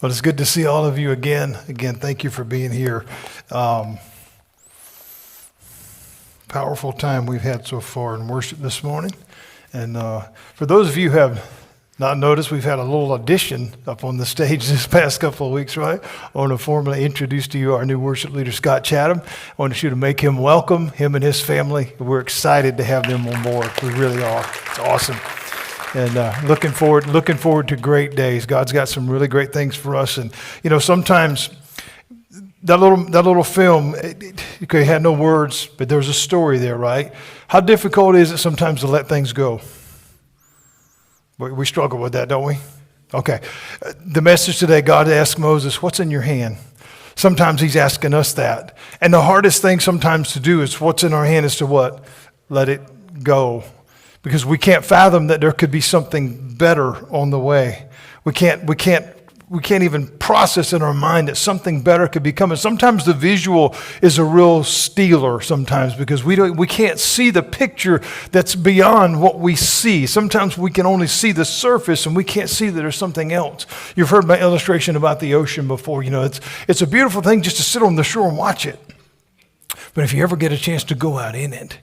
But it's good to see all of you again. Again, thank you for being here. Powerful time we've had so far in worship this morning. And for those of you who have not noticed, we've had a little addition up on the stage this past couple of weeks, right? I want to formally introduce to you our new worship leader, Scott Chatham. I want you to make him welcome, him and his family. We're excited to have them on board. We really are. It's awesome. And looking forward to great days. God's got some really great things for us. And, you know, sometimes that little film, it had no words, but there was a story there, right? How difficult is it sometimes to let things go? We struggle with that, don't we? Okay. The message today, God asked Moses, what's in your hand? Sometimes he's asking us that. And the hardest thing sometimes to do is what's in our hand is to what? Let it go. Because we can't fathom that there could be something better on the way. We can't even process in our mind that something better could be coming. Sometimes the visual is a real stealer sometimes because we can't see the picture that's beyond what we see. Sometimes we can only see the surface and we can't see that there's something else. You've heard my illustration about the ocean before. You know, it's a beautiful thing just to sit on the shore and watch it. But if you ever get a chance to go out in it,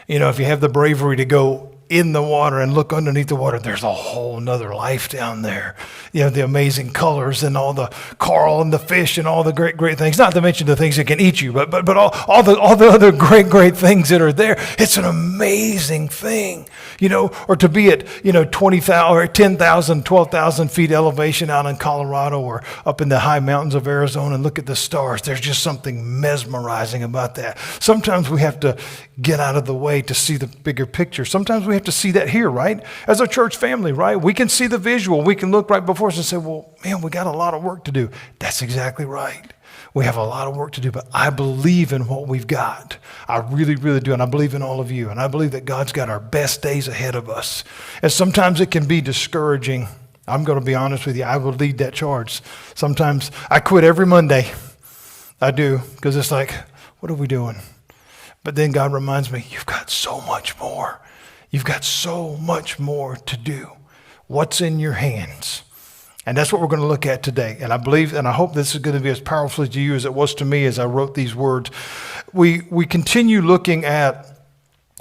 you know, if you have the bravery to go in the water and look underneath the water, there's a whole nother life down there. You know, the amazing colors and all the coral and the fish and all the great things, not to mention the things that can eat you, but all the other great things that are there. It's an amazing thing, you know, or to be at, 20,000 or 10,000, 12,000 feet elevation out in Colorado or up in the high mountains of Arizona and look at the stars. There's just something mesmerizing about that. Sometimes we have to get out of the way to see the bigger picture. Sometimes we have to see that here, right? As a church family, right? We can see the visual. We can look right before us and say, well, man, we got a lot of work to do. That's exactly right. We have a lot of work to do, but I believe in what we've got. I really, really do, and I believe in all of you, and I believe that God's got our best days ahead of us. And sometimes it can be discouraging. I'm going to be honest with you. I will lead that charge. Sometimes I quit every Monday. I do, because it's like, what are we doing? But then God reminds me, you've got so much more. You've got so much more to do. What's in your hands? And that's what we're going to look at today. And I believe, and I hope this is going to be as powerful to you as it was to me as I wrote these words. We continue looking at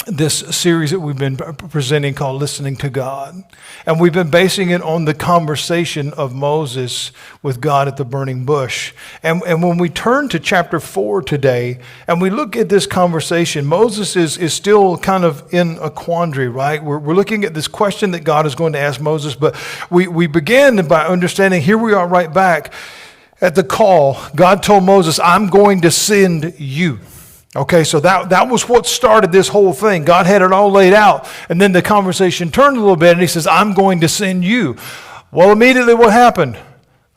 this series that we've been presenting called Listening to God. And we've been basing it on the conversation of Moses with God at the burning bush. And when we turn to chapter 4 today, and we look at this conversation, Moses is still kind of in a quandary, right? We're looking at this question that God is going to ask Moses, but we began by understanding, here we are right back at the call. God told Moses, I'm going to send you. Okay, so that was what started this whole thing. God had it all laid out. And then the conversation turned a little bit and he says, I'm going to send you. Well, immediately what happened?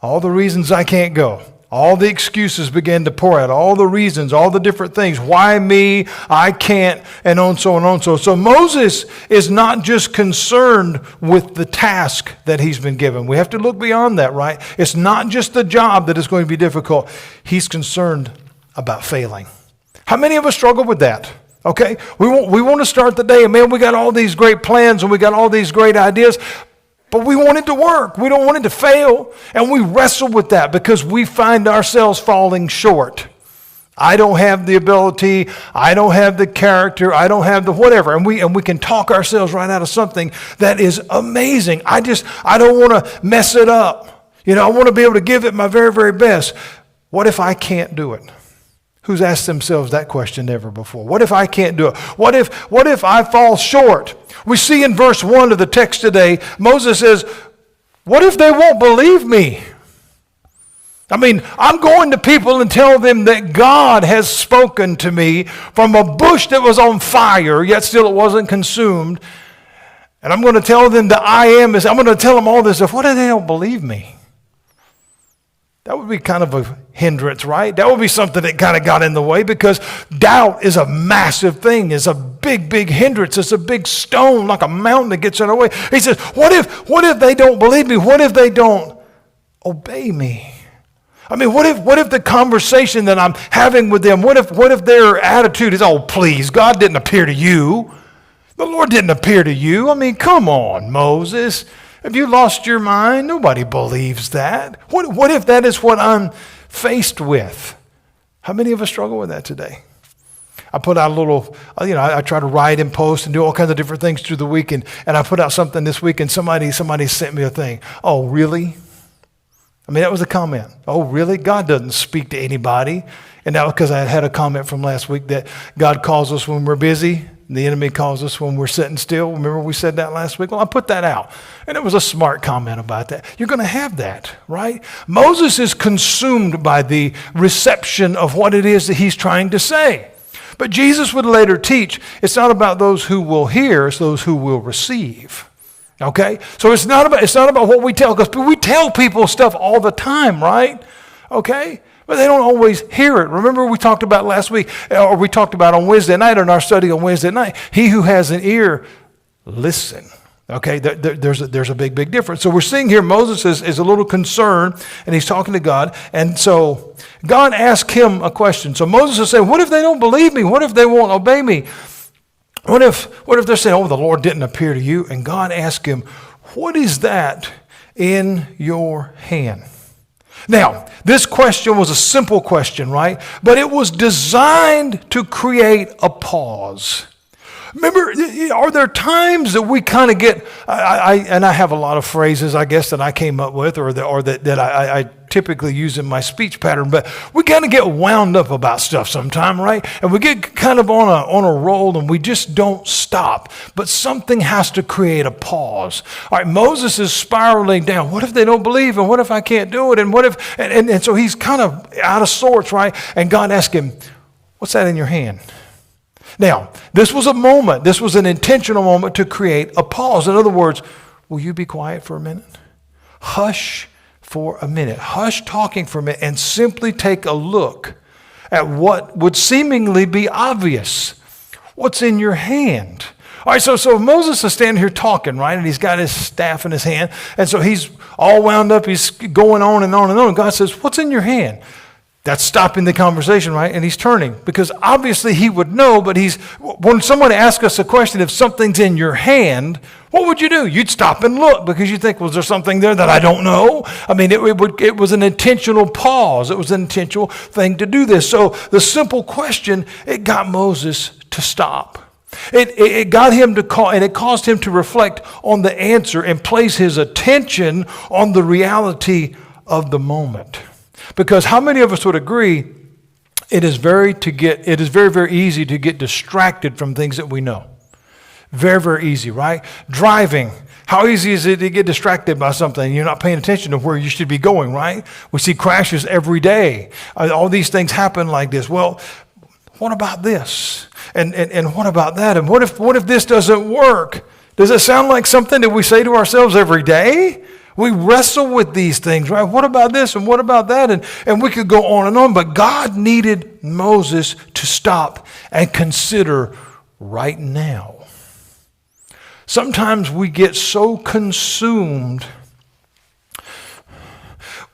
All the reasons I can't go. All the excuses began to pour out. All the reasons, all the different things. Why me? I can't, and on so and on so. So Moses is not just concerned with the task that he's been given. We have to look beyond that, right? It's not just the job that is going to be difficult. He's concerned about failing. How many of us struggle with that? Okay, we want to start the day, and man, we got all these great plans and we got all these great ideas, but we want it to work. We don't want it to fail, and we wrestle with that because we find ourselves falling short. I don't have the ability. I don't have the character. I don't have the whatever, and we can talk ourselves right out of something that is amazing. I don't want to mess it up. You know, I want to be able to give it my very, very best. What if I can't do it? Who's asked themselves that question ever before? What if I can't do it? What if I fall short? We see in verse 1 of the text today, Moses says, what if they won't believe me? I mean, I'm going to people and tell them that God has spoken to me from a bush that was on fire, yet still it wasn't consumed. And I'm going to tell them that I'm going to tell them all this stuff. What if they don't believe me? That would be kind of a hindrance, right? That would be something that kind of got in the way because doubt is a massive thing. It's a big hindrance. It's a big stone, like a mountain that gets in our way. He says, what if they don't believe me? What if they don't obey me? I mean, what if the conversation that I'm having with them, what if their attitude is, oh, please, God didn't appear to you. The Lord didn't appear to you. I mean, come on, Moses. Have you lost your mind? Nobody believes that. What if that is what I'm faced with? How many of us struggle with that today? I put out a little, I try to write and post and do all kinds of different things through the week. And I put out something this week and somebody sent me a thing. Oh, really? I mean, that was a comment. Oh, really? God doesn't speak to anybody. And that was because I had a comment from last week that God calls us when we're busy. The enemy calls us when we're sitting still. Remember we said that last week? Well, I put that out. And it was a smart comment about that. You're going to have that, right? Moses is consumed by the reception of what it is that he's trying to say. But Jesus would later teach, it's not about those who will hear, it's those who will receive. Okay? So it's not about what we tell, because we tell people stuff all the time, right? Okay? But they don't always hear it. Remember we talked about last week, or we talked about on Wednesday night in our study on Wednesday night, he who has an ear, listen. Okay, there's a big difference. So we're seeing here Moses is a little concerned, and he's talking to God. And so God asked him a question. So Moses is saying, what if they don't believe me? What if they won't obey me? What if they're saying, oh, the Lord didn't appear to you? And God asked him, what is that in your hand? Now, this question was a simple question, right? But it was designed to create a pause. Remember, are there times that we kind of get, I have a lot of phrases, I guess, that I came up with or that I typically use in my speech pattern, but we kind of get wound up about stuff sometime, right? And we get kind of on a roll and we just don't stop. But something has to create a pause. All right, Moses is spiraling down. What if they don't believe? And what if I can't do it? And what if, and so he's kind of out of sorts, right? And God asked him, what's that in your hand? Now, this was a moment, this was an intentional moment to create a pause. In other words, will you be quiet for a minute? Hush for a minute. Hush talking for a minute and simply take a look at what would seemingly be obvious. What's in your hand? All right, so Moses is standing here talking, right? And he's got his staff in his hand. And so he's all wound up. He's going on and on and on. And God says, what's in your hand? That's stopping the conversation, right? And he's turning because obviously he would know, but when someone asks us a question, if something's in your hand, what would you do? You'd stop and look because you think, was there something there that I don't know? I mean, it was an intentional pause. It was an intentional thing to do this. So the simple question, it got Moses to stop. It got him to call, and it caused him to reflect on the answer and place his attention on the reality of the moment. Because how many of us would agree it is very, very easy to get distracted from things that we know? Very, very easy, right? Driving. How easy is it to get distracted by something? You're not paying attention to where you should be going, right? We see crashes every day. All these things happen like this. Well, what about this? And what about that? And what if this doesn't work? Does it sound like something that we say to ourselves every day? We wrestle with these things, right? What about this and what about that? And we could go on and on, but God needed Moses to stop and consider right now. Sometimes we get so consumed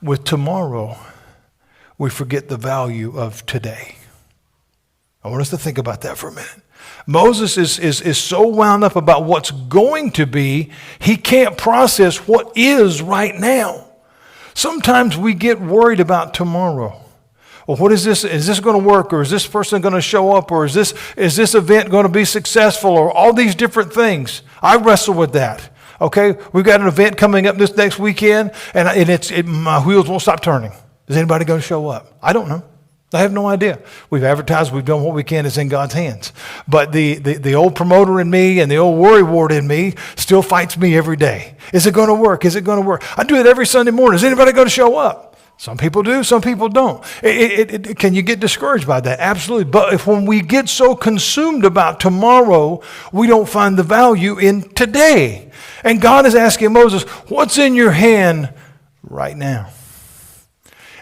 with tomorrow, we forget the value of today. I want us to think about that for a minute. Moses is so wound up about what's going to be, he can't process what is right now. Sometimes we get worried about tomorrow. Well, what is this? Is this going to work? Or is this person going to show up? Or is this event going to be successful? Or all these different things. I wrestle with that. Okay, we've got an event coming up this next weekend, and my wheels won't stop turning. Is anybody going to show up? I don't know. I have no idea. We've advertised, we've done what we can. It's in God's hands. But the old promoter in me and the old worry wart in me still fights me every day. Is it going to work? Is it going to work? I do it every Sunday morning. Is anybody going to show up? Some people do, some people don't. Can you get discouraged by that? Absolutely. But when we get so consumed about tomorrow, we don't find the value in today. And God is asking Moses, what's in your hand right now?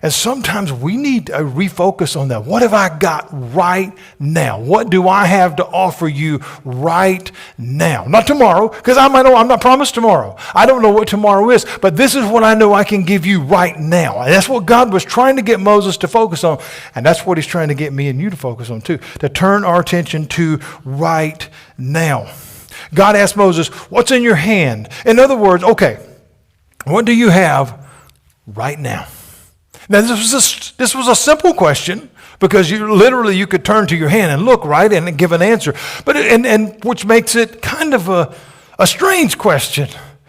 And sometimes we need to refocus on that. What have I got right now? What do I have to offer you right now? Not tomorrow, because I'm not promised tomorrow. I don't know what tomorrow is, but this is what I know I can give you right now. And that's what God was trying to get Moses to focus on. And that's what he's trying to get me and you to focus on too, to turn our attention to right now. God asked Moses, what's in your hand? In other words, okay, What do you have right now? Now, this was a simple question because you could turn to your hand and look, right, and give an answer. But and which makes it kind of a strange question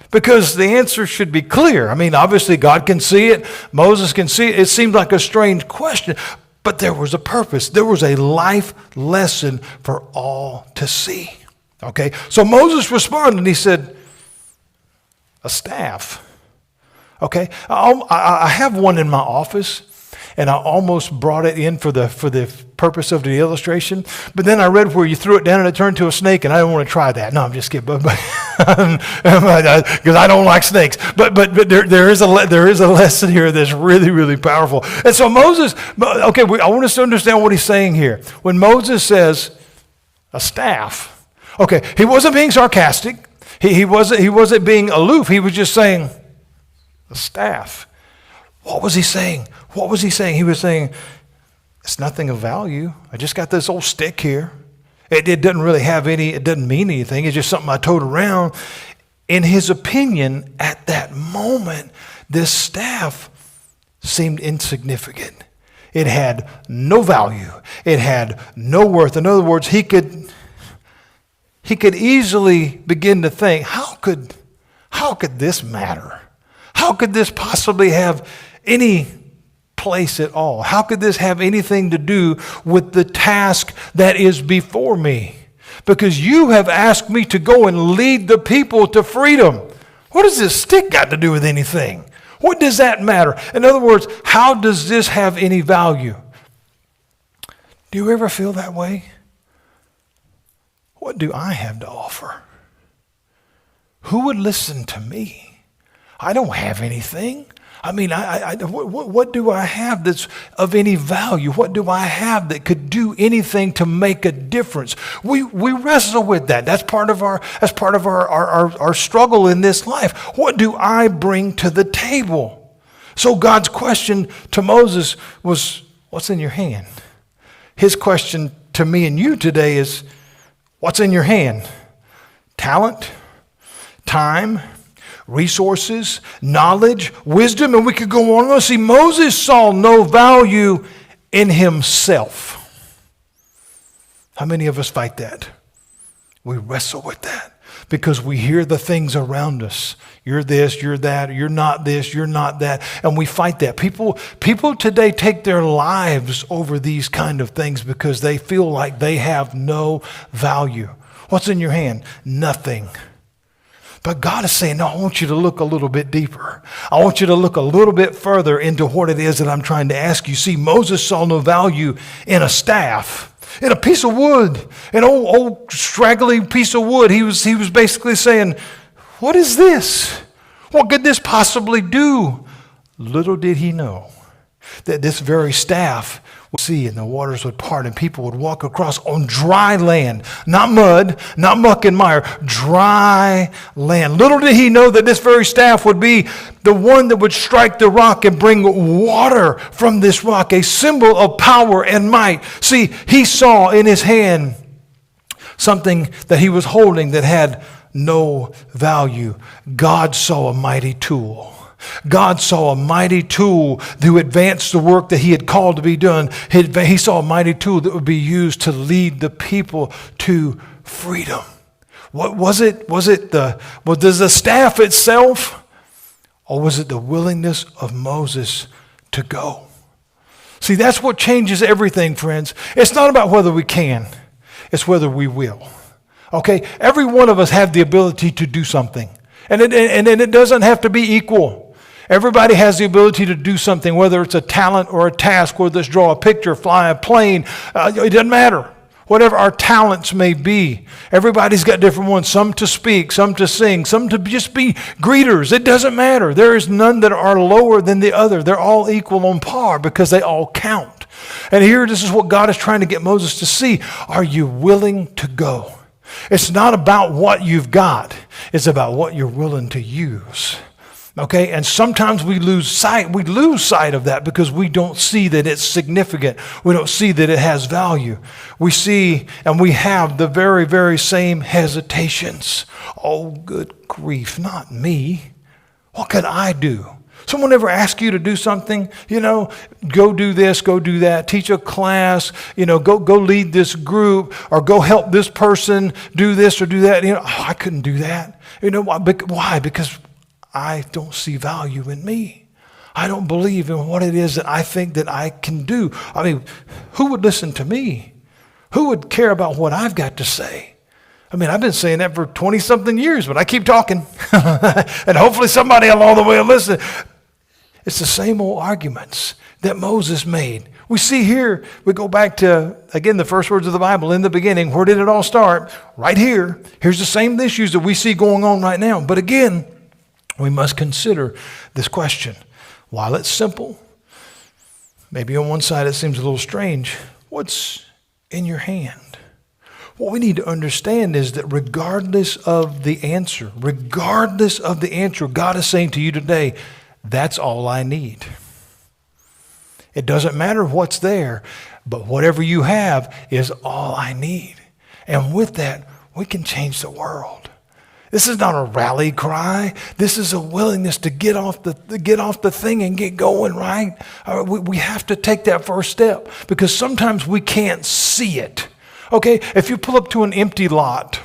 because the answer should be clear. I mean, obviously God can see it, Moses can see it. It seemed like a strange question, but there was a purpose. There was a life lesson for all to see. Okay, so Moses responded and he said, a staff. Okay, I have one in my office, and I almost brought it in for the purpose of the illustration. But then I read where you threw it down and it turned to a snake, and I don't want to try that. No, I'm just kidding, because I don't like snakes. But there is a lesson here that's really, really powerful. And so Moses, okay, I want us to understand what he's saying here. When Moses says a staff, okay, he wasn't being sarcastic. He wasn't being aloof. He was just saying a staff. What was he saying? What was he saying? He was saying, it's nothing of value. I just got this old stick here. It doesn't really have it doesn't mean anything. It's just something I towed around. In his opinion, at that moment, this staff seemed insignificant. It had no value. It had no worth. In other words, he could easily begin to think, how could this matter? How could this possibly have any place at all? How could this have anything to do with the task that is before me? Because you have asked me to go and lead the people to freedom. What does this stick got to do with anything? What does that matter? In other words, how does this have any value? Do you ever feel that way? What do I have to offer? Who would listen to me? I don't have anything. I mean, what do I have that's of any value? What do I have that could do anything to make a difference? We wrestle with that. That's part of our struggle in this life. What do I bring to the table? So God's question to Moses was, what's in your hand? His question to me and you today is, what's in your hand? Talent, time, resources, knowledge, wisdom, and we could go on. See, Moses saw no value in himself. How many of us fight that? We wrestle with that because we hear the things around us. You're this, you're that, you're not this, you're not that, and we fight that. People today take their lives over these kind of things because they feel like they have no value. What's in your hand? Nothing. But God is saying, no, I want you to look a little bit deeper. I want you to look a little bit further into what it is that I'm trying to ask you. See, Moses saw no value in a staff, in a piece of wood, an old straggly piece of wood. He was basically saying, what is this? What could this possibly do? Little did he know that this very staff would see and the waters would part and people would walk across on dry land, not mud, not muck and mire, dry land. Little did he know that this very staff would be the one that would strike the rock and bring water from this rock, a symbol of power and might. See, he saw in his hand something that he was holding that had no value. God saw a mighty tool. God saw a mighty tool to advance the work that he had called to be done. He saw a mighty tool that would be used to lead the people to freedom. What was it? Was the staff itself, or was it the willingness of Moses to go? See, that's what changes everything, friends. It's not about whether we can, it's whether we will. Okay? Every one of us have the ability to do something. And it doesn't have to be equal. Everybody has the ability to do something, whether it's a talent or a task, whether it's draw a picture, fly a plane. It doesn't matter. Whatever our talents may be. Everybody's got different ones. Some to speak, some to sing, some to just be greeters. It doesn't matter. There is none that are lower than the other. They're all equal on par because they all count. And here, this is what God is trying to get Moses to see. Are you willing to go? It's not about what you've got. It's about what you're willing to use. Okay, and sometimes we lose sight of that because we don't see that it's significant. We don't see that it has value. We see and we have the very, very same hesitations. Oh, good grief, not me. What could I do? Someone ever ask you to do something? Go do this, go do that, teach a class, go lead this group, or go help this person do this or do that. I couldn't do that. Why? Because I don't see value in me. I don't believe in what it is that I think that I can do. I mean, who would listen to me? Who would care about what I've got to say? I mean, I've been saying that for 20-something years, but I keep talking. And hopefully somebody along the way will listen. It's the same old arguments that Moses made. We see here, we go back to, again, the first words of the Bible, in the beginning. Where did it all start? Right here. Here's the same issues that we see going on right now. But again, we must consider this question. While it's simple, maybe on one side it seems a little strange. What's in your hand? What we need to understand is that regardless of the answer, God is saying to you today, that's all I need. It doesn't matter what's there, but whatever you have is all I need. And with that, we can change the world. This is not a rally cry. This is a willingness to get off the thing and get going, right? We have to take that first step because sometimes we can't see it. Okay, if you pull up to an empty lot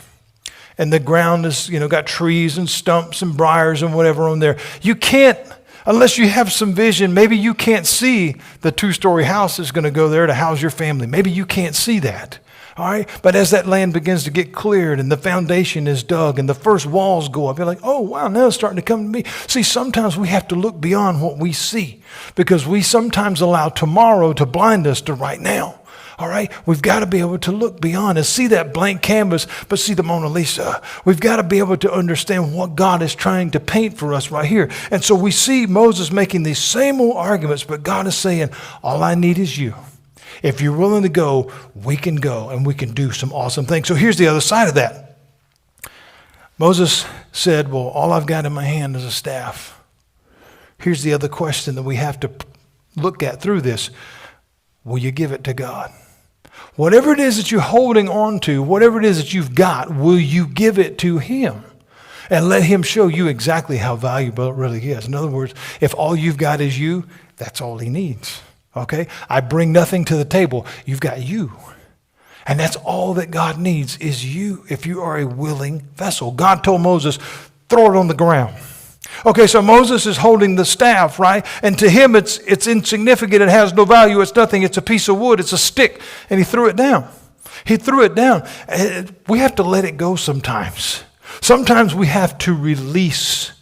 and the ground is, got trees and stumps and briars and whatever on there, you can't, unless you have some vision, maybe you can't see the 2-story house that's going to go there to house your family. Maybe you can't see that. All right, but as that land begins to get cleared and the foundation is dug and the first walls go up, you're like, oh, wow, now it's starting to come to me. See, sometimes we have to look beyond what we see because we sometimes allow tomorrow to blind us to right now. All right, we've got to be able to look beyond and see that blank canvas, but see the Mona Lisa. We've got to be able to understand what God is trying to paint for us right here. And so we see Moses making these same old arguments, but God is saying, all I need is you. If you're willing to go, we can go and we can do some awesome things. So here's the other side of that. Moses said, well, all I've got in my hand is a staff. Here's the other question that we have to look at through this. Will you give it to God? Whatever it is that you're holding on to, whatever it is that you've got, will you give it to Him? And let Him show you exactly how valuable it really is. In other words, if all you've got is you, that's all He needs. Okay? I bring nothing to the table. You've got you. And that's all that God needs is you, if you are a willing vessel. God told Moses, throw it on the ground. Okay, so Moses is holding the staff, right? And to him, it's insignificant. It has no value. It's nothing. It's a piece of wood. It's a stick. And he threw it down. He threw it down. We have to let it go sometimes. Sometimes we have to release.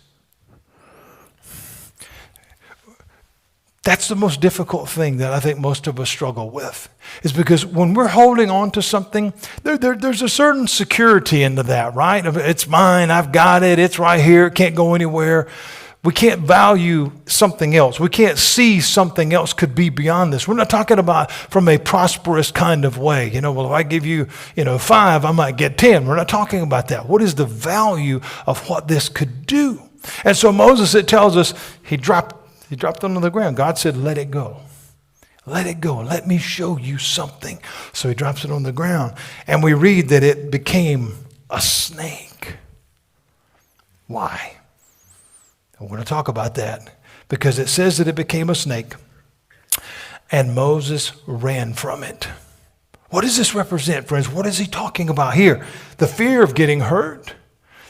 That's the most difficult thing that I think most of us struggle with, is because when we're holding on to something, there's a certain security into that, right? It's mine, I've got it, it's right here, it can't go anywhere. We can't value something else. We can't see something else could be beyond this. We're not talking about from a prosperous kind of way. Well, if I give you, 5, I might get 10. We're not talking about that. What is the value of what this could do? And so Moses, it tells us, he dropped it on the ground. God said, let it go. Let it go. Let me show you something. So he drops it on the ground. And we read that it became a snake. Why? I'm going to talk about that because it says that it became a snake and Moses ran from it. What does this represent, friends? What is he talking about here? The fear of getting hurt,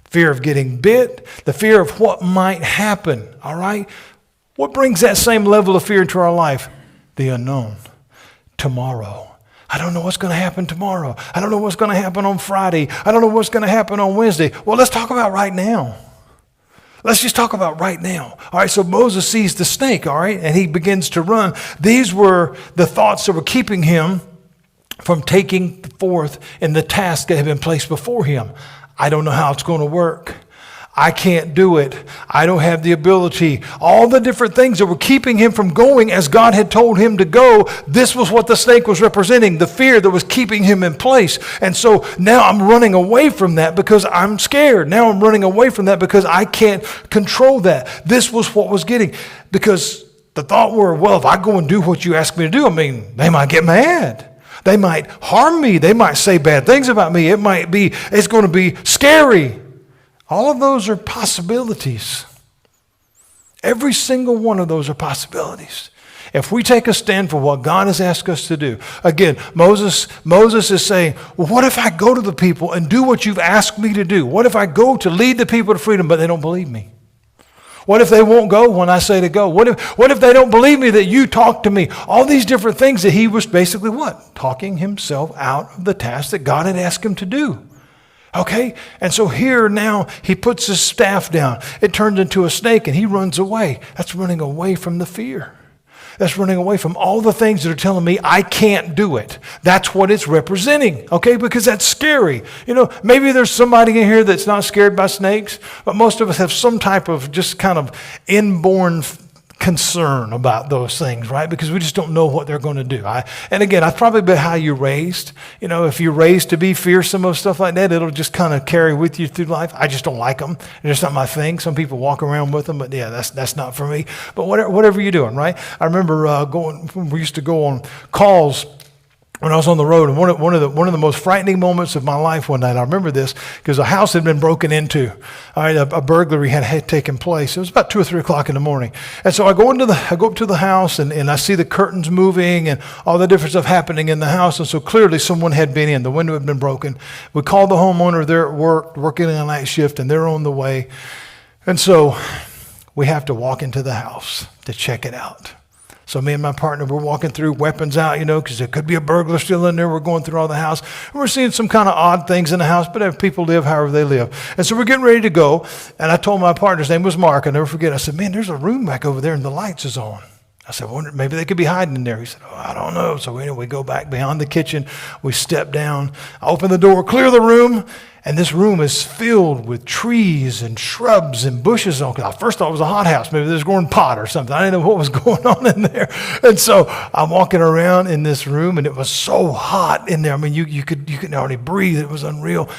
fear of getting bit, the fear of what might happen, all right? What brings that same level of fear into our life? The unknown. Tomorrow. I don't know what's going to happen tomorrow. I don't know what's going to happen on Friday. I don't know what's going to happen on Wednesday. Well, let's talk about right now. Let's just talk about right now. All right, so Moses sees the snake, all right, and he begins to run. These were the thoughts that were keeping him from taking forth in the task that had been placed before him. I don't know how it's going to work. I can't do it. I don't have the ability. All the different things that were keeping him from going as God had told him to go, this was what the snake was representing, the fear that was keeping him in place. And so now I'm running away from that because I'm scared. Now I'm running away from that because I can't control that. This was what was getting, because the thought were, well, if I go and do what you ask me to do, they might get mad. They might harm me. They might say bad things about me. It's going to be scary. All of those are possibilities. Every single one of those are possibilities. If we take a stand for what God has asked us to do. Again, Moses is saying, well, what if I go to the people and do what you've asked me to do? What if I go to lead the people to freedom, but they don't believe me? What if they won't go when I say to go? What if they don't believe me that you talk to me? All these different things that he was basically what? Talking himself out of the task that God had asked him to do. Okay? And so here now he puts his staff down. It turns into a snake and he runs away. That's running away from the fear. That's running away from all the things that are telling me I can't do it. That's what it's representing, okay? Because that's scary. You know, maybe there's somebody in here that's not scared by snakes, but most of us have some type of just kind of inborn concern about those things, right? Because we just don't know what they're going to do. And again, I've probably been how you're raised. You know, if you're raised to be fearsome of stuff like that, it'll just kind of carry with you through life. I just don't like them. They're just not my thing. Some people walk around with them, but yeah, that's not for me. But whatever you're doing, right? I remember we used to go on calls when I was on the road, and one of the most frightening moments of my life one night, I remember this because a house had been broken into. All right, a burglary had taken place. It was about 2 or 3 o'clock in the morning, and so I go up to the house, and I see the curtains moving and all the different stuff happening in the house, and so clearly someone had been in. The window had been broken. We called the homeowner. They're at work, working a night shift, and they're on the way, and so we have to walk into the house to check it out. So me and my partner, we're walking through, weapons out, you know, because there could be a burglar still in there. We're going through all the house. And we're seeing some kind of odd things in the house, but if people live however they live. And so we're getting ready to go. And I told my partner, his name was Mark, I'll never forget. I said, man, there's a room back over there and the lights is on. I said, wonder, maybe they could be hiding in there. He said, oh, I don't know. So anyway, we go back behind the kitchen. We step down. I open the door, clear the room. And this room is filled with trees and shrubs and bushes. I first thought it was a hothouse. Maybe there's growing pot or something. I didn't know what was going on in there. And so I'm walking around in this room, and it was so hot in there. I mean, you could hardly breathe. It was unreal.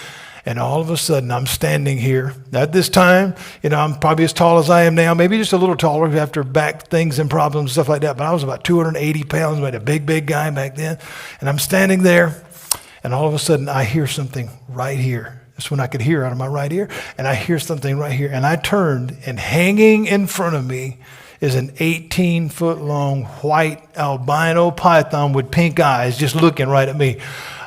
And all of a sudden, I'm standing here. At this time, you know, I'm probably as tall as I am now, maybe just a little taller after back things and problems and stuff like that. But I was about 280 pounds, I was a big guy back then. And I'm standing there. And all of a sudden, I hear something right here. That's when I could hear out of my right ear. And I hear something right here. And I turned, and hanging in front of me is an 18-foot-long white albino python with pink eyes just looking right at me.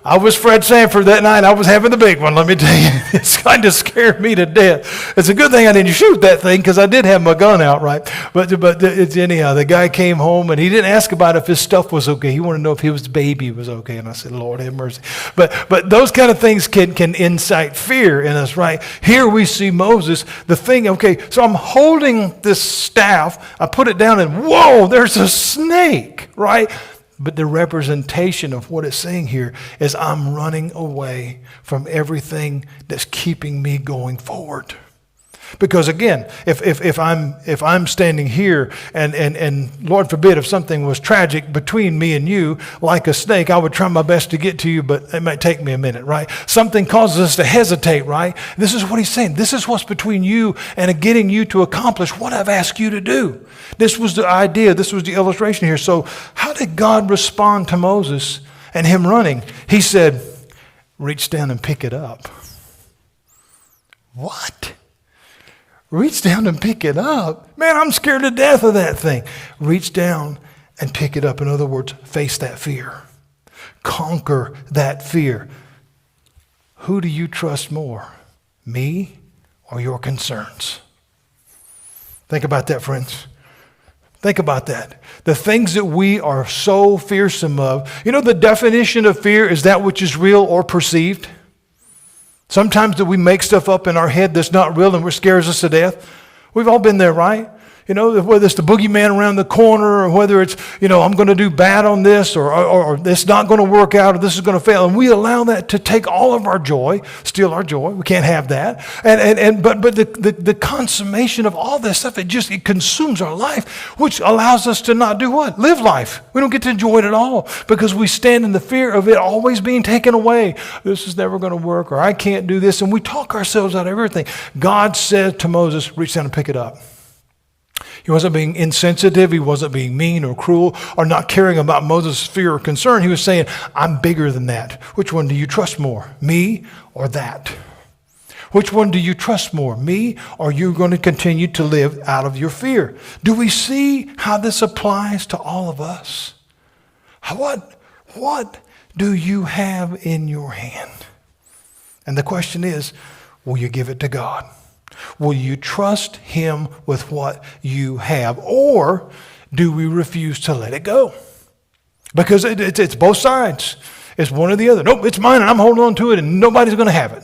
I was Fred Sanford that night. I was having the big one, let me tell you. It's kind of scared me to death. It's a good thing I didn't shoot that thing because I did have my gun out, right? But anyhow, the guy came home and he didn't ask about if his stuff was okay. He wanted to know if his baby was okay. And I said, Lord have mercy. But those kind of things can incite fear in us, right? Here we see Moses, the thing, okay, so I'm holding this staff. I put it down and whoa, there's a snake, right? But the representation of what it's saying here is I'm running away from everything that's keeping me going forward. Because again, if I'm standing here and Lord forbid if something was tragic between me and you, like a snake, I would try my best to get to you, but it might take me a minute, right? Something causes us to hesitate, right? This is what he's saying. This is what's between you and getting you to accomplish what I've asked you to do. This was the idea. This was the illustration here. So how did God respond to Moses and him running? He said, reach down and pick it up. What? Reach down and pick it up. Man, I'm scared to death of that thing. Reach down and pick it up. In other words, face that fear. Conquer that fear. Who do you trust more? Me or your concerns? Think about that, friends. Think about that. The things that we are so fearsome of. You know, the definition of fear is that which is real or perceived. Sometimes that we make stuff up in our head that's not real and it scares us to death. We've all been there, right? You know, whether it's the boogeyman around the corner or whether it's, you know, I'm going to do bad on this or it's not going to work out or this is going to fail. And we allow that to take all of our joy, steal our joy. We can't have that. But the consummation of all this stuff, it consumes our life, which allows us to not do what? Live life. We don't get to enjoy it at all because we stand in the fear of it always being taken away. This is never going to work or I can't do this. And we talk ourselves out of everything. God said to Moses, reach down and pick it up. He wasn't being insensitive. He wasn't being mean or cruel or not caring about Moses' fear or concern. He was saying, I'm bigger than that. Which one do you trust more, me or that? Which one do you trust more, me, or are you going to continue to live out of your fear? Do we see how this applies to all of us? What do you have in your hand? And the question is, will you give it to God? Will you trust him with what you have? Or do we refuse to let it go? Because it's both sides. It's one or the other. Nope, it's mine and I'm holding on to it and nobody's going to have it.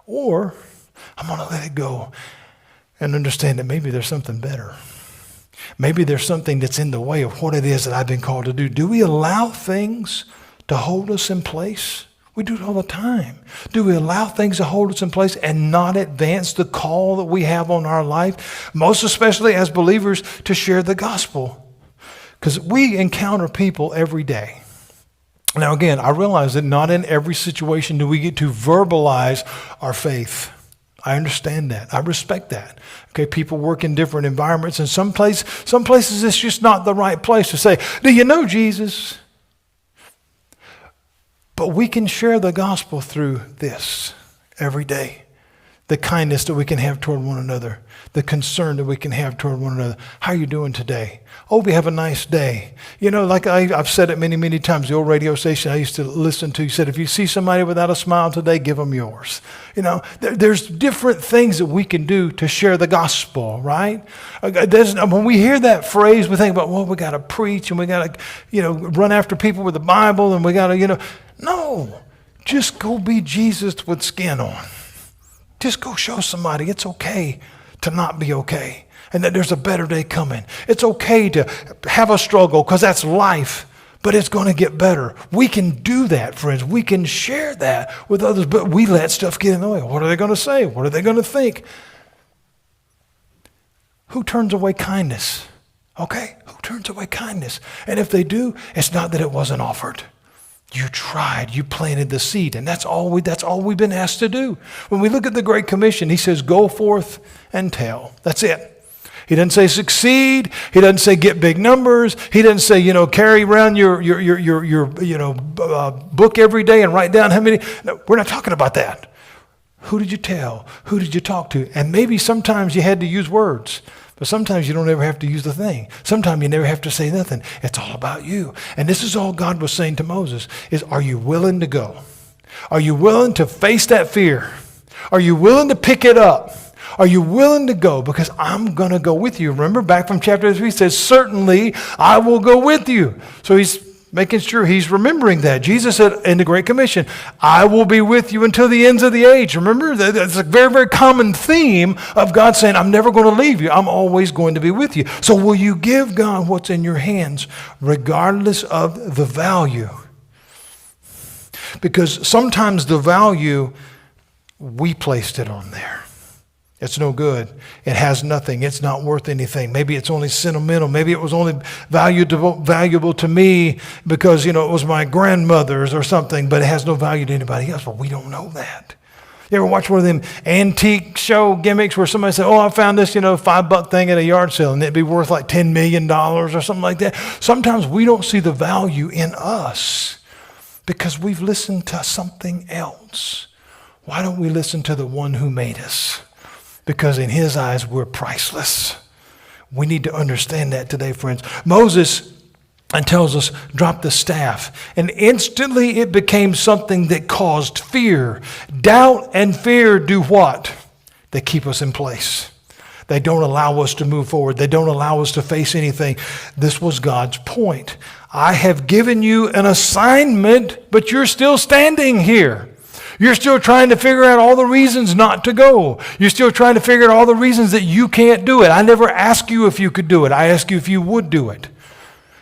Or I'm going to let it go and understand that maybe there's something better. Maybe there's something that's in the way of what it is that I've been called to do. Do we allow things to hold us in place? We do it all the time. Do we allow things to hold us in place and not advance the call that we have on our life? Most especially as believers, to share the gospel. Because we encounter people every day. Now again, I realize that not in every situation do we get to verbalize our faith. I understand that. I respect that. Okay, people work in different environments, and some places it's just not the right place to say, do you know Jesus? But we can share the gospel through this every day. The kindness that we can have toward one another. The concern that we can have toward one another. How are you doing today? Oh, we have a nice day. You know, like I've said it many, many times, the old radio station I used to listen to said, if you see somebody without a smile today, give them yours. You know, there's different things that we can do to share the gospel, right? When we hear that phrase, we think about, well, we got to preach and we got to, run after people with the Bible and we got to, no, just go be Jesus with skin on. Just go show somebody it's okay to not be okay and that there's a better day coming. It's okay to have a struggle because that's life, but it's going to get better. We can do that, friends. We can share that with others, but we let stuff get in the way. What are they going to say? What are they going to think? Who turns away kindness? Okay? Who turns away kindness? And if they do, it's not that it wasn't offered. You tried, you planted the seed, and that's all we've been asked to do. When we look at the Great Commission, he says, go forth and tell. That's it. He doesn't say succeed. He doesn't say get big numbers. He doesn't say, carry around your book every day and write down how many. No, we're not talking about that. Who did you tell? Who did you talk to? And maybe sometimes you had to use words. But sometimes you don't ever have to use the thing. Sometimes you never have to say nothing. It's all about you. And this is all God was saying to Moses, is are you willing to go? Are you willing to face that fear? Are you willing to pick it up? Are you willing to go? Because I'm going to go with you. Remember back from chapter 3, he says, certainly I will go with you. So he's making sure he's remembering that. Jesus said in the Great Commission, I will be with you until the ends of the age. Remember, that's a very, very common theme of God saying, I'm never going to leave you. I'm always going to be with you. So will you give God what's in your hands, regardless of the value? Because sometimes the value, we placed it on there. It's no good. It has nothing. It's not worth anything. Maybe it's only sentimental. Maybe it was only valuable to me because, it was my grandmother's or something, but it has no value to anybody else. Well, we don't know that. You ever watch one of them antique show gimmicks where somebody said, I found this, $5 thing at a yard sale and it'd be worth like $10 million or something like that. Sometimes we don't see the value in us because we've listened to something else. Why don't we listen to the one who made us? Because in his eyes, we're priceless. We need to understand that today, friends. Moses tells us, drop the staff. And instantly it became something that caused fear. Doubt and fear do what? They keep us in place. They don't allow us to move forward. They don't allow us to face anything. This was God's point. I have given you an assignment, but you're still standing here. You're still trying to figure out all the reasons not to go. You're still trying to figure out all the reasons that you can't do it. I never asked you if you could do it. I asked you if you would do it.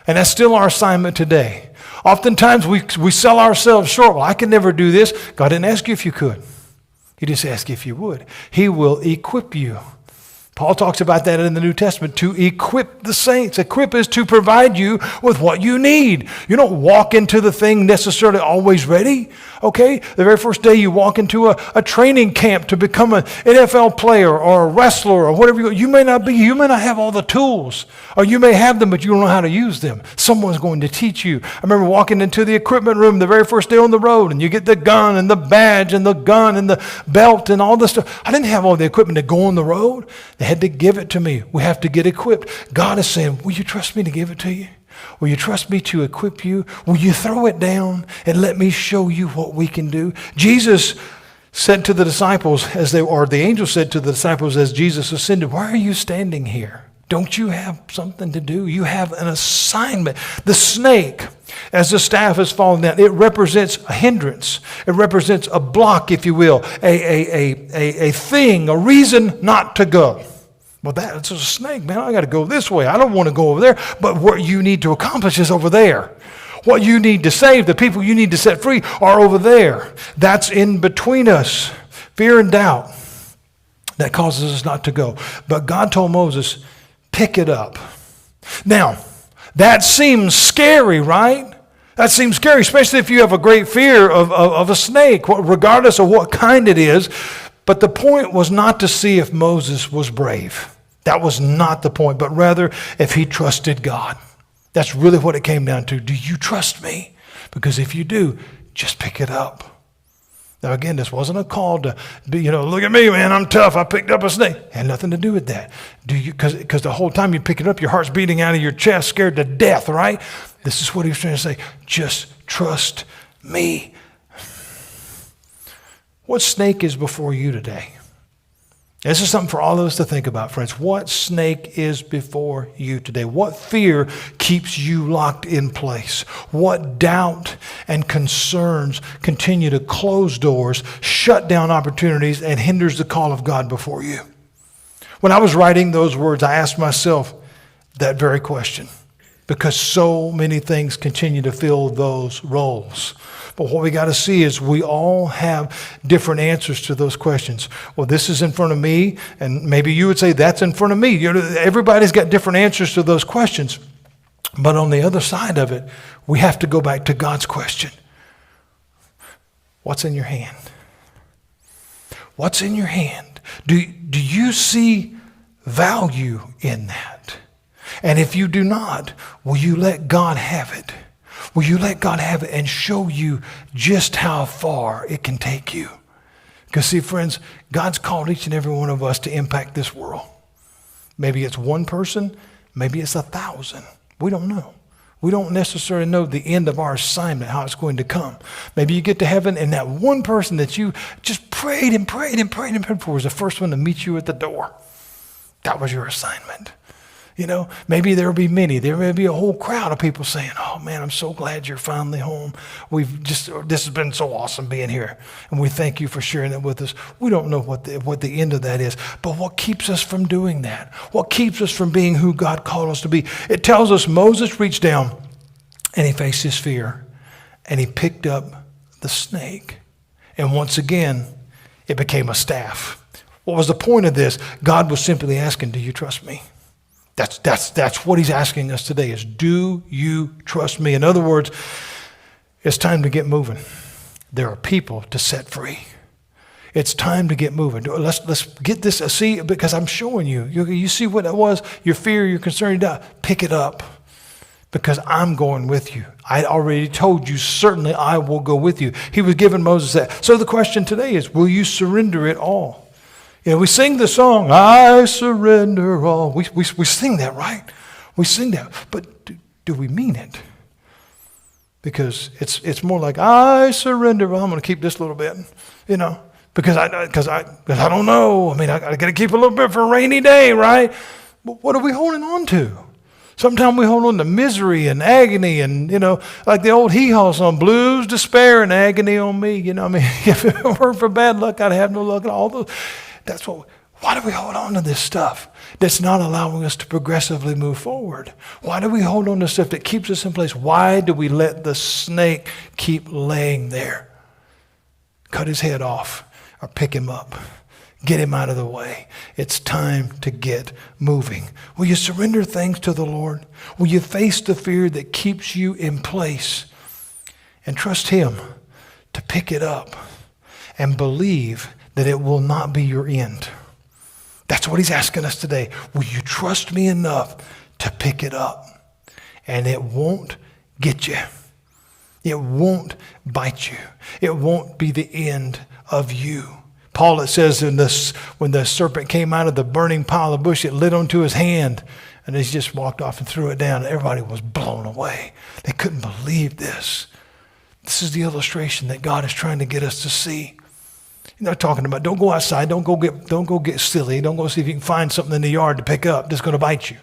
And that's still our assignment today. Oftentimes we sell ourselves short. Well, I can never do this. God didn't ask you if you could. He just asked you if you would. He will equip you. Paul talks about that in the New Testament, to equip the saints. Equip is to provide you with what you need. You don't walk into the thing necessarily always ready, okay? The very first day you walk into a training camp to become an NFL player or a wrestler or whatever, you may not have all the tools, or you may have them, but you don't know how to use them. Someone's going to teach you. I remember walking into the equipment room the very first day on the road, and you get the gun and the badge and the gun and the belt and all this stuff. I didn't have all the equipment to go on the road. They had to give it to me. We have to get equipped. God is saying, will you trust me to give it to you? Will you trust me to equip you? Will you throw it down and let me show you what we can do? Jesus said to the disciples, the angel said to the disciples as Jesus ascended, why are you standing here? Don't you have something to do? You have an assignment. The snake, as the staff is falling down, it represents a hindrance. It represents a block, if you will, a thing, a reason not to go. Well, that's a snake, man. I got to go this way. I don't want to go over there. But what you need to accomplish is over there. What you need to save, the people you need to set free are over there. That's in between us. Fear and doubt. That causes us not to go. But God told Moses, pick it up. Now, that seems scary, right? That seems scary, especially if you have a great fear of a snake, regardless of what kind it is. But the point was not to see if Moses was brave. That was not the point, but rather if he trusted God. That's really what it came down to. Do you trust me? Because if you do, just pick it up. Now again, this wasn't a call to be, look at me, man, I'm tough. I picked up a snake. It had nothing to do with that. Because the whole time you pick it up, your heart's beating out of your chest, scared to death, right? This is what he was trying to say. Just trust me. What snake is before you today? This is something for all of us to think about, friends. What snake is before you today? What fear keeps you locked in place? What doubt and concerns continue to close doors, shut down opportunities, and hinders the call of God before you? When I was writing those words, I asked myself that very question, because so many things continue to fill those roles. But what we got to see is we all have different answers to those questions. Well, this is in front of me, and maybe you would say that's in front of me. Everybody's got different answers to those questions. But on the other side of it, we have to go back to God's question. What's in your hand? What's in your hand? Do you see value in that? And if you do not, will you let God have it? Will you let God have it and show you just how far it can take you? Because see, friends, God's called each and every one of us to impact this world. Maybe it's one person, maybe it's 1,000. We don't know. We don't necessarily know the end of our assignment, how it's going to come. Maybe you get to heaven and that one person that you just prayed and prayed and prayed and prayed for was the first one to meet you at the door. That was your assignment. Maybe there will be many. There may be a whole crowd of people saying, oh man, I'm so glad you're finally home. This has been so awesome being here. And we thank you for sharing it with us. We don't know what the end of that is. But what keeps us from doing that? What keeps us from being who God called us to be? It tells us Moses reached down and he faced his fear and he picked up the snake. And once again, it became a staff. What was the point of this? God was simply asking, do you trust me? That's what he's asking us today is, do you trust me? In other words, it's time to get moving. There are people to set free. It's time to get moving. Let's get this, see, because I'm showing you. You see what it was, your fear, your concern, your doubt. Pick it up because I'm going with you. I already told you, certainly I will go with you. He was giving Moses that. So the question today is, will you surrender it all? We sing the song, I surrender all. We sing that, right? We sing that. But do we mean it? Because it's more like, I surrender. Well, I'm going to keep this little bit, because I don't know. I got to keep a little bit for a rainy day, right? But what are we holding on to? Sometimes we hold on to misery and agony and, like the old hee-haw song, blues, despair, and agony on me. If it weren't for bad luck, I'd have no luck and all those. Why do we hold on to this stuff that's not allowing us to progressively move forward? Why do we hold on to stuff that keeps us in place? Why do we let the snake keep laying there? Cut his head off or pick him up. Get him out of the way. It's time to get moving. Will you surrender things to the Lord? Will you face the fear that keeps you in place and trust him to pick it up and believe that it will not be your end? That's what he's asking us today. Will you trust me enough to pick it up? And it won't get you. It won't bite you. It won't be the end of you. Paul, it says when the serpent came out of the burning pile of bush, it lit onto his hand, and he just walked off and threw it down. Everybody was blown away. They couldn't believe this. This is the illustration that God is trying to get us to see. You're not talking about, don't go outside, don't go get silly, don't go see if you can find something in the yard to pick up that's going to bite you.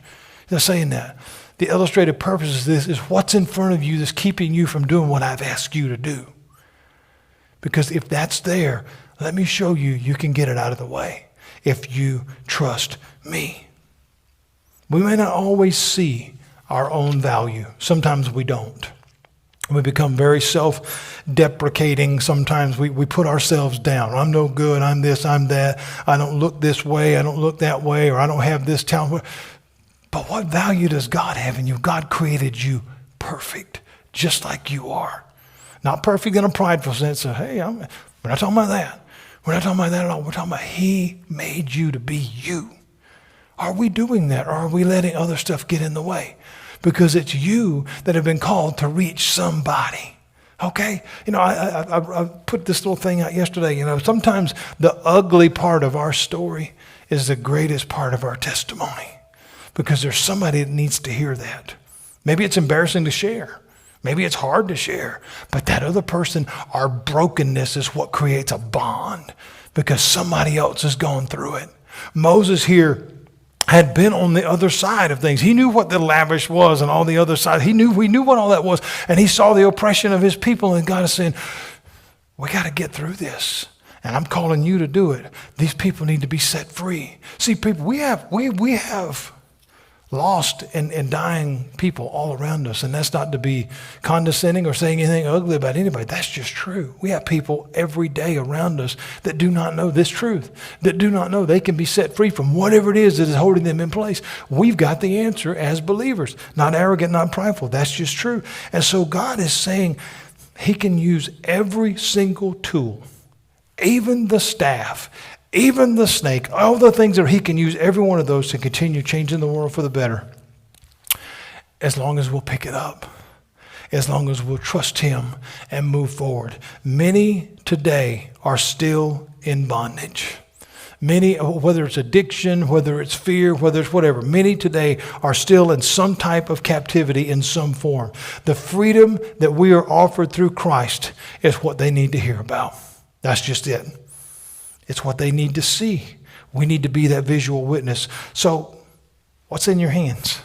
He's not saying that. The illustrated purpose of this is what's in front of you that's keeping you from doing what I've asked you to do. Because if that's there, let me show you, you can get it out of the way if you trust me. We may not always see our own value. Sometimes we don't. We become very self-deprecating. Sometimes we put ourselves down. I'm no good. I'm this, I'm that. I don't look this way. I don't look that way. Or I don't have this talent. But what value does God have in you? God created you perfect, just like you are. Not perfect in a prideful sense of, hey, we're not talking about that. We're not talking about that at all. We're talking about he made you to be you. Are we doing that, or are we letting other stuff get in the way? Because it's you that have been called to reach somebody. Okay? I put this little thing out yesterday. Sometimes the ugly part of our story is the greatest part of our testimony. Because there's somebody that needs to hear that. Maybe it's embarrassing to share. Maybe it's hard to share. But that other person, our brokenness is what creates a bond. Because somebody else has gone through it. Moses here had been on the other side of things. He knew what the lavish was and all the other side. We knew what all that was. And he saw the oppression of his people. And God is saying, we got to get through this. And I'm calling you to do it. These people need to be set free. See, people, we have lost and dying people all around us. And that's not to be condescending or saying anything ugly about anybody. That's just true. We have people every day around us that do not know this truth, that do not know they can be set free from whatever it is that is holding them in place. We've got the answer as believers. Not arrogant, not prideful. That's just true. And so God is saying he can use every single tool, even the staff, even the snake, all the things that he can use, every one of those to continue changing the world for the better. As long as we'll pick it up. As long as we'll trust him and move forward. Many today are still in bondage. Many, whether it's addiction, whether it's fear, whether it's whatever, many today are still in some type of captivity in some form. The freedom that we are offered through Christ is what they need to hear about. That's just it. It's what they need to see. We need to be that visual witness. So, what's in your hands?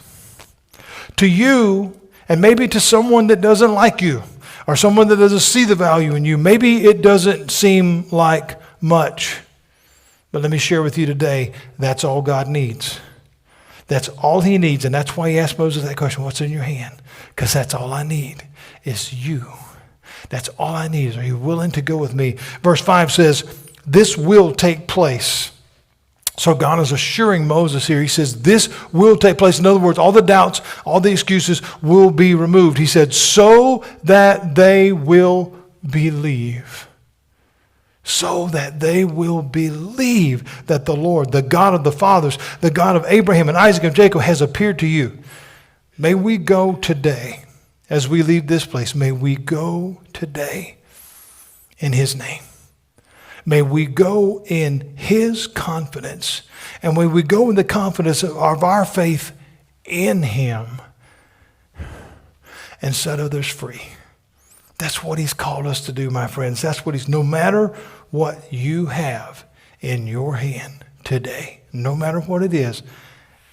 To you, and maybe to someone that doesn't like you, or someone that doesn't see the value in you, maybe it doesn't seem like much. But let me share with you today, that's all God needs. That's all he needs, and that's why he asked Moses that question, what's in your hand? Because that's all I need is you. That's all I need. Are you willing to go with me? Verse 5 says, this will take place. So God is assuring Moses here. He says, this will take place. In other words, all the doubts, all the excuses will be removed. He said, so that they will believe. So that they will believe that the Lord, the God of the fathers, the God of Abraham and Isaac and Jacob has appeared to you. May we go today, as we leave this place, may we go today in his name. May we go in his confidence, and may we go in the confidence of our faith in him and set others free. That's what he's called us to do, my friends. That's what no matter what you have in your hand today, no matter what it is,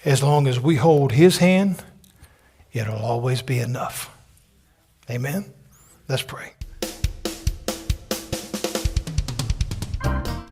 as long as we hold his hand, it'll always be enough. Amen? Let's pray.